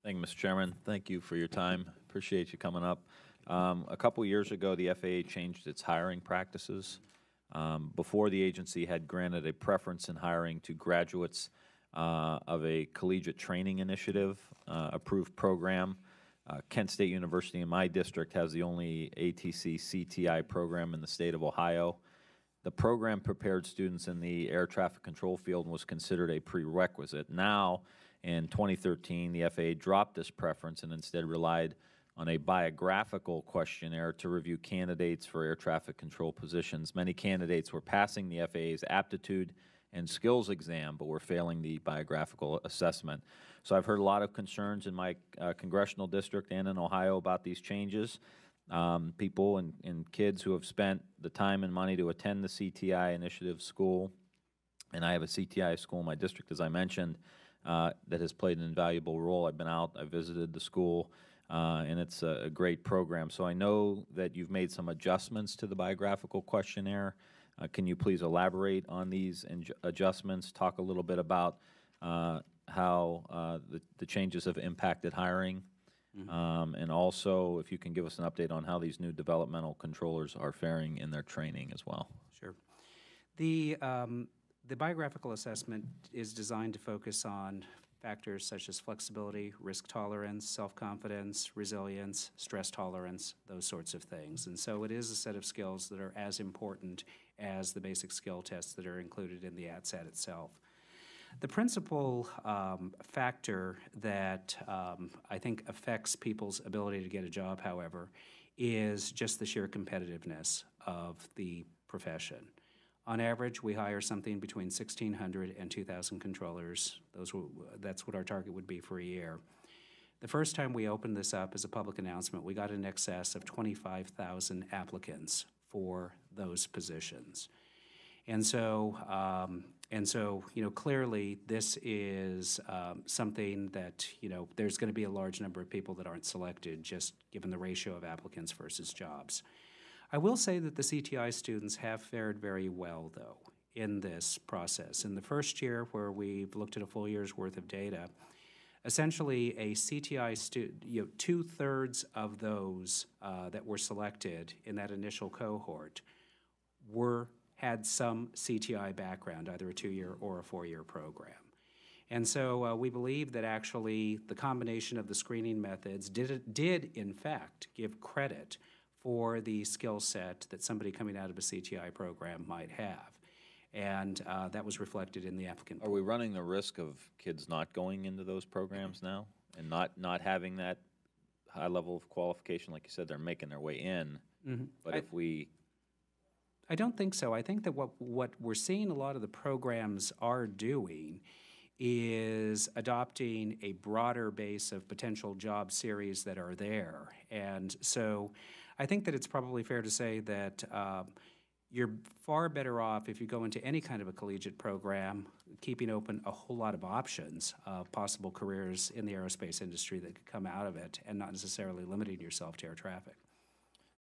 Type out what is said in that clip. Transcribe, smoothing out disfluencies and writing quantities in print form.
Thank you, Mr. Chairman. Thank you for your time. Appreciate you coming up. A couple years ago, the FAA changed its hiring practices. Before, the agency had granted a preference in hiring to graduates of a collegiate training initiative approved program. Kent State University in my district has the only ATC CTI program in the state of Ohio. The program prepared students in the air traffic control field and was considered a prerequisite. Now, in 2013, the FAA dropped this preference and instead relied on a biographical questionnaire to review candidates for air traffic control positions. Many candidates were passing the FAA's aptitude and skills exam, but were failing the biographical assessment. So I've heard a lot of concerns in my congressional district and in Ohio about these changes. People and kids who have spent the time and money to attend the CTI initiative school, and I have a CTI school in my district, as I mentioned, that has played an invaluable role. I've been out, I visited the school, and it's a great program. So I know that you've made some adjustments to the biographical questionnaire. Can you please elaborate on these adjustments, talk a little bit about how the changes have impacted hiring, and also if you can give us an update on how these new developmental controllers are faring in their training as well. Sure. The biographical assessment is designed to focus on factors such as flexibility, risk tolerance, self-confidence, resilience, stress tolerance, those sorts of things. And so it is a set of skills that are as important as the basic skill tests that are included in the ATSAT itself. The principal factor that I think affects people's ability to get a job, however, is just the sheer competitiveness of the profession. On average, we hire something between 1,600 and 2,000 controllers. That's what our target would be for a year. The first time we opened this up as a public announcement, we got in excess of 25,000 applicants for those positions. And so, clearly this is something that, there's going to be a large number of people that aren't selected just given the ratio of applicants versus jobs. I will say that the CTI students have fared very well, though, in this process. In the first year, where we've looked at a full year's worth of data, essentially a CTI student, 2/3 of those that were selected in that initial cohort had some CTI background, either a 2-year or a 4-year program. And so we believe that actually the combination of the screening methods did in fact give credit for the skill set that somebody coming out of a CTI program might have. And that was reflected in the applicant. Are we running the risk of kids not going into those programs now and not having that high level of qualification? Like you said, they're making their way in. Mm-hmm. But I don't think so. I think that what we're seeing a lot of the programs are doing is adopting a broader base of potential job series that are there. And so I think that it's probably fair to say that you're far better off if you go into any kind of a collegiate program, keeping open a whole lot of options of possible careers in the aerospace industry that could come out of it and not necessarily limiting yourself to air traffic.